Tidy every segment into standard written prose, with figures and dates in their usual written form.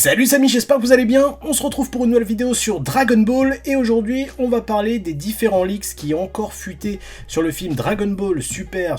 Salut les amis, j'espère que vous allez bien. On se retrouve pour une nouvelle vidéo sur Dragon Ball et aujourd'hui on va parler des différents leaks qui ont encore fuité sur le film Dragon Ball Super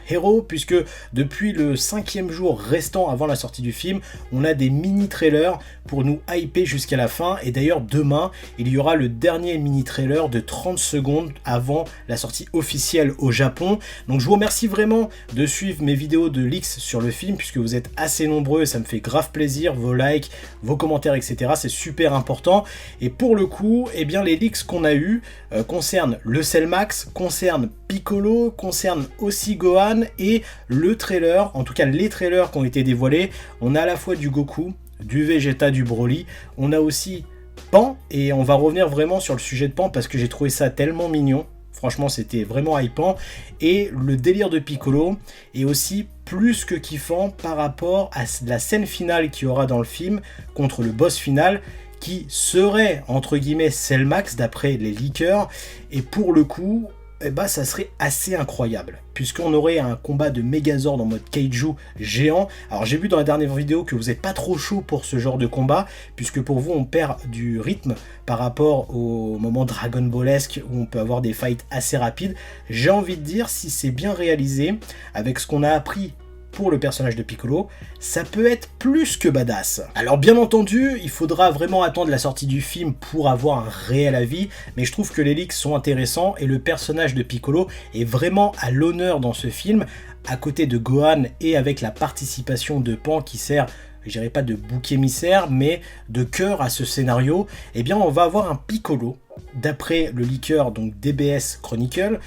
Hero, puisque depuis le 5e jour restant avant la sortie du film, on a des mini-trailers pour nous hyper jusqu'à la fin. Et d'ailleurs demain, il y aura le dernier mini-trailer de 30 secondes avant la sortie officielle au Japon. Donc je vous remercie vraiment de suivre mes vidéos de leaks sur le film, puisque vous êtes assez nombreux et ça me fait grave plaisir, vos likes, vos commentaires, etc. C'est super important. Et pour le coup, eh bien, les leaks qu'on a eu concernent le Cell Max, concernent Piccolo, concernent aussi Gohan et le trailer, en tout cas les trailers qui ont été dévoilés. On a à la fois du Goku, du Vegeta, du Broly. On a aussi Pan et on va revenir vraiment sur le sujet de Pan parce que j'ai trouvé ça tellement mignon. Franchement, c'était vraiment hypant. Et le délire de Piccolo est aussi plus que kiffant par rapport à la scène finale qu'il y aura dans le film contre le boss final qui serait, entre guillemets, Cell Max d'après les leakers. Et pour le coup, eh ben, ça serait assez incroyable, puisqu'on aurait un combat de Megazord en mode kaiju géant. Alors j'ai vu dans la dernière vidéo que vous n'êtes pas trop chaud pour ce genre de combat, puisque pour vous on perd du rythme par rapport au moment Dragon Ballesque où on peut avoir des fights assez rapides. J'ai envie de dire, si c'est bien réalisé, avec ce qu'on a appris pour le personnage de Piccolo, ça peut être plus que badass. Alors bien entendu, il faudra vraiment attendre la sortie du film pour avoir un réel avis, mais je trouve que les leaks sont intéressants et le personnage de Piccolo est vraiment à l'honneur dans ce film, à côté de Gohan et avec la participation de Pan qui sert, je dirais pas de bouc émissaire, mais de cœur à ce scénario. Eh bien on va avoir un Piccolo, d'après le leaker donc DBS Chronicle,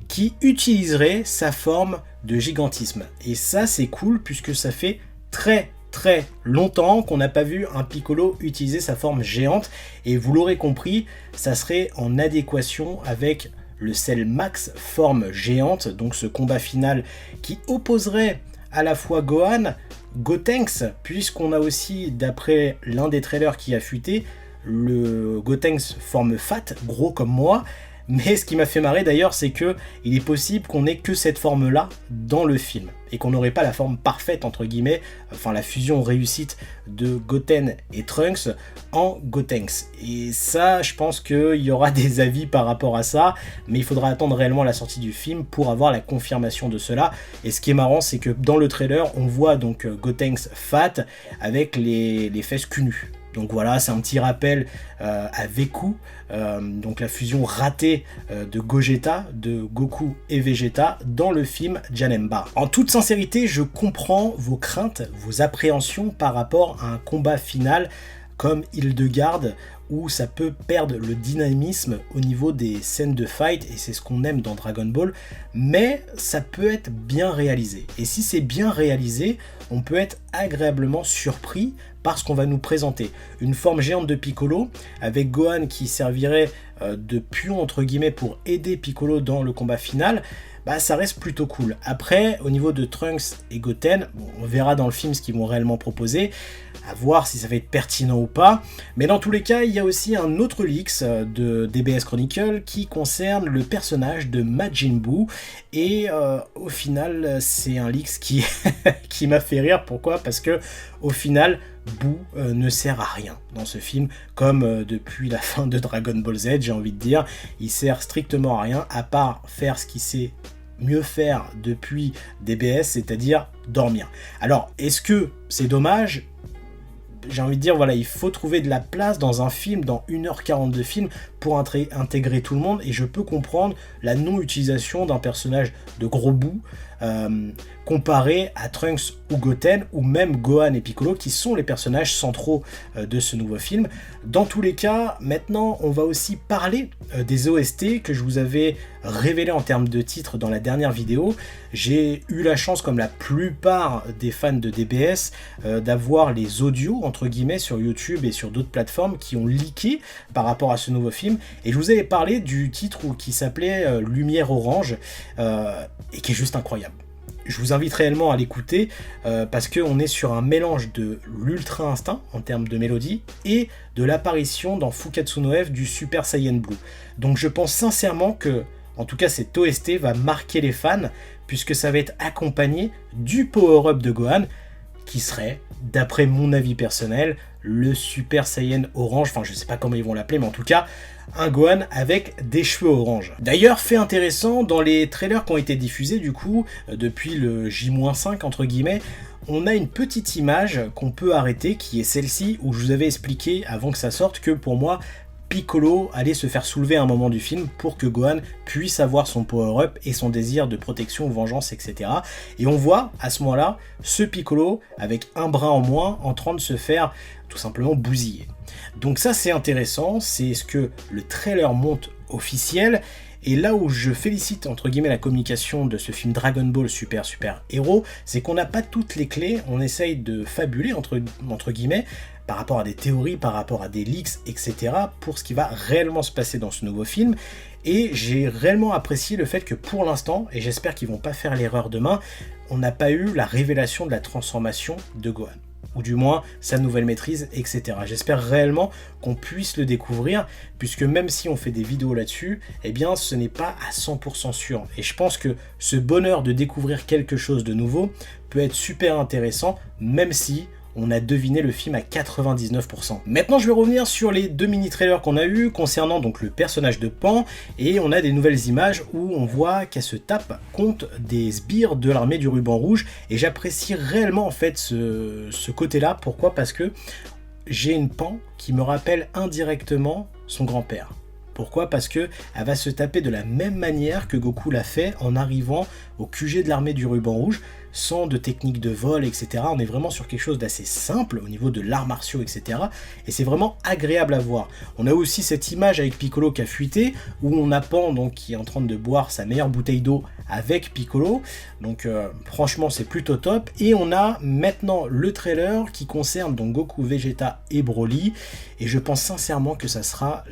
qui utiliserait sa forme de gigantisme. Et ça c'est cool puisque ça fait très longtemps qu'on n'a pas vu un Piccolo utiliser sa forme géante, et vous l'aurez compris, ça serait en adéquation avec le Cell Max forme géante, donc ce combat final qui opposerait à la fois Gohan, Gotenks, puisqu'on a aussi, d'après l'un des trailers qui a fuité, le Gotenks forme fat, gros comme moi. Mais ce qui m'a fait marrer d'ailleurs, c'est que il est possible qu'on ait que cette forme-là dans le film et qu'on n'aurait pas la forme parfaite entre guillemets, enfin la fusion réussite de Goten et Trunks en Gotenks. Et ça, je pense qu'il y aura des avis par rapport à ça, mais il faudra attendre réellement la sortie du film pour avoir la confirmation de cela. Et ce qui est marrant, c'est que dans le trailer, on voit donc Gotenks fat avec les fesses cul nues. Donc voilà, c'est un petit rappel à Veku, donc la fusion ratée de Gogeta, de Goku et Vegeta dans le film Janemba. En toute sincérité, je comprends vos craintes, vos appréhensions par rapport à un combat final comme Hildegarde, où ça peut perdre le dynamisme au niveau des scènes de fight, et c'est ce qu'on aime dans Dragon Ball, mais ça peut être bien réalisé. Et si c'est bien réalisé, on peut être agréablement surpris par ce qu'on va nous présenter. Une forme géante de Piccolo, avec Gohan qui servirait de pion entre guillemets pour aider Piccolo dans le combat final, bah ça reste plutôt cool. Après, au niveau de Trunks et Goten, bon, on verra dans le film ce qu'ils vont réellement proposer, à voir si ça va être pertinent ou pas. Mais dans tous les cas, il y a aussi un autre leaks de DBS Chronicle qui concerne le personnage de Majin Buu. Et au final, c'est un leaks qui, qui m'a fait rire. Pourquoi ? Parce que au final, Buu ne sert à rien dans ce film, comme depuis la fin de Dragon Ball Z, j'ai envie de dire. Il sert strictement à rien, à part faire ce qu'il sait mieux faire depuis DBS, c'est-à-dire dormir. Alors, est-ce que c'est dommage ? J'ai envie de dire, voilà, il faut trouver de la place dans un film, dans 1h40 de film, pour intégrer tout le monde, et je peux comprendre la non-utilisation d'un personnage de gros bout, comparé à Trunks ou Goten, ou même Gohan et Piccolo, qui sont les personnages centraux de ce nouveau film. Dans tous les cas, maintenant, on va aussi parler des OST que je vous avais révélé en termes de titres dans la dernière vidéo. J'ai eu la chance, comme la plupart des fans de DBS, d'avoir les audios, entre guillemets, sur YouTube et sur d'autres plateformes qui ont leaké par rapport à ce nouveau film. Et je vous avais parlé du titre qui s'appelait Lumière Orange, et qui est juste incroyable. Je vous invite réellement à l'écouter parce qu'on est sur un mélange de l'Ultra Instinct en termes de mélodie et de l'apparition dans Fukatsu no F du Super Saiyan Blue. Donc je pense sincèrement que, en tout cas cet OST va marquer les fans puisque ça va être accompagné du power-up de Gohan qui serait, d'après mon avis personnel, le Super Saiyan orange, enfin je sais pas comment ils vont l'appeler, mais en tout cas un Gohan avec des cheveux orange. D'ailleurs, fait intéressant, dans les trailers qui ont été diffusés du coup, depuis le J-5 entre guillemets, on a une petite image qu'on peut arrêter, qui est celle-ci, où je vous avais expliqué avant que ça sorte que pour moi, Piccolo allait se faire soulever à un moment du film pour que Gohan puisse avoir son power-up et son désir de protection, vengeance, etc. Et on voit à ce moment-là ce Piccolo avec un bras en moins en train de se faire tout simplement bousiller. Donc ça c'est intéressant, c'est ce que le trailer montre officiel. Et là où je félicite entre guillemets la communication de ce film Dragon Ball Super Hero, c'est qu'on n'a pas toutes les clés, on essaye de fabuler entre guillemets, par rapport à des théories, par rapport à des leaks, etc., pour ce qui va réellement se passer dans ce nouveau film. Et j'ai réellement apprécié le fait que pour l'instant, et j'espère qu'ils vont pas faire l'erreur demain, on n'a pas eu la révélation de la transformation de Gohan, ou du moins sa nouvelle maîtrise, etc. J'espère réellement qu'on puisse le découvrir, puisque même si on fait des vidéos là-dessus, eh bien ce n'est pas à 100% sûr. Et je pense que ce bonheur de découvrir quelque chose de nouveau peut être super intéressant, même si on a deviné le film à 99%. Maintenant, je vais revenir sur les 2 mini-trailers qu'on a eu concernant donc le personnage de Pan, et on a des nouvelles images où on voit qu'elle se tape contre des sbires de l'armée du ruban rouge, et j'apprécie réellement en fait ce côté-là. Pourquoi ? Parce que j'ai une Pan qui me rappelle indirectement son grand-père. Pourquoi ? Parce que elle va se taper de la même manière que Goku l'a fait en arrivant au QG de l'armée du ruban rouge, sans de technique de vol, etc. On est vraiment sur quelque chose d'assez simple au niveau de l'art martiaux, etc. Et c'est vraiment agréable à voir. On a aussi cette image avec Piccolo qui a fuité, où on a Pan donc, qui est en train de boire sa meilleure bouteille d'eau avec Piccolo. Donc franchement c'est plutôt top. Et on a maintenant le trailer qui concerne donc Goku, Vegeta et Broly. Et je pense sincèrement que ça sera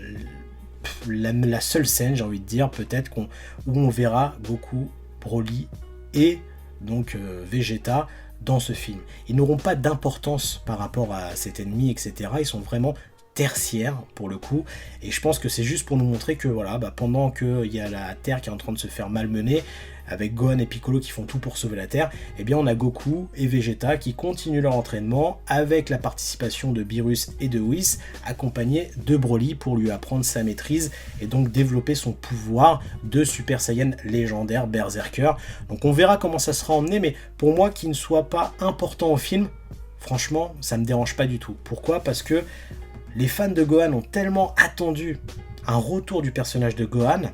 la seule scène, j'ai envie de dire, peut-être où on verra Goku, Broly et donc Vegeta dans ce film. Ils n'auront pas d'importance par rapport à cet ennemi, etc. Ils sont vraiment tertiaires pour le coup, et je pense que c'est juste pour nous montrer que voilà, pendant qu'il y a la Terre qui est en train de se faire malmener, avec Gohan et Piccolo qui font tout pour sauver la Terre, eh bien on a Goku et Vegeta qui continuent leur entraînement avec la participation de Beerus et de Whis, accompagnés de Broly pour lui apprendre sa maîtrise et donc développer son pouvoir de Super Saiyan légendaire Berserker. Donc on verra comment ça sera emmené, mais pour moi qu'il ne soit pas important au film, franchement ça me dérange pas du tout. Pourquoi ? Parce que les fans de Gohan ont tellement attendu un retour du personnage de Gohan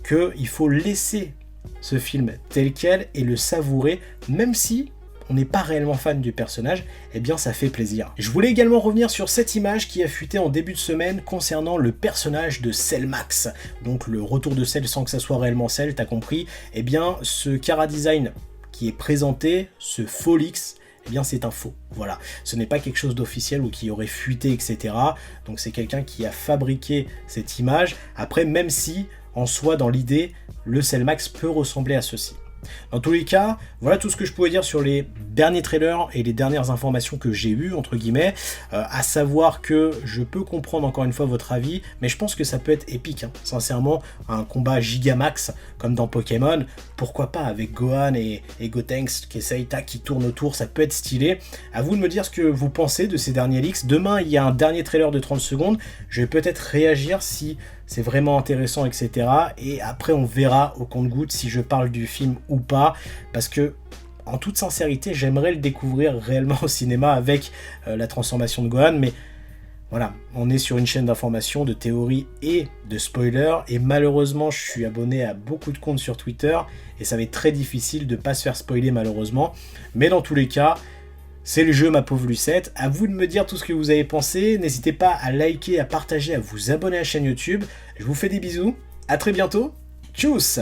qu'il faut laisser ce film tel quel et le savourer, même si on n'est pas réellement fan du personnage, eh bien ça fait plaisir. Je voulais également revenir sur cette image qui a fuité en début de semaine concernant le personnage de Cell Max, donc le retour de Cell sans que ça soit réellement Cell, t'as compris. Eh bien ce Chara Design qui est présenté, ce Folix, eh bien c'est un faux, voilà. Ce n'est pas quelque chose d'officiel ou qui aurait fuité, etc. Donc c'est quelqu'un qui a fabriqué cette image. Après, même si, en soi, dans l'idée, le Cell Max peut ressembler à ceci. Dans tous les cas, voilà tout ce que je pouvais dire sur les derniers trailers et les dernières informations que j'ai eues, entre guillemets, à savoir que je peux comprendre encore une fois votre avis, mais je pense que ça peut être épique, hein. Sincèrement, un combat Gigamax, comme dans Pokémon, pourquoi pas avec Gohan et Gotenks qui essayent, qui tournent autour, ça peut être stylé. À vous de me dire ce que vous pensez de ces derniers leaks. Demain, il y a un dernier trailer de 30 secondes, je vais peut-être réagir si c'est vraiment intéressant, etc. Et après, on verra au compte-gouttes si je parle du film ou pas, parce que, en toute sincérité, j'aimerais le découvrir réellement au cinéma avec la transformation de Gohan, mais voilà, on est sur une chaîne d'information, de théories et de spoilers, et malheureusement, je suis abonné à beaucoup de comptes sur Twitter, et ça va être très difficile de ne pas se faire spoiler malheureusement, mais dans tous les cas, c'est le jeu, ma pauvre Lucette. À vous de me dire tout ce que vous avez pensé. N'hésitez pas à liker, à partager, à vous abonner à la chaîne YouTube. Je vous fais des bisous. À très bientôt. Tchuss!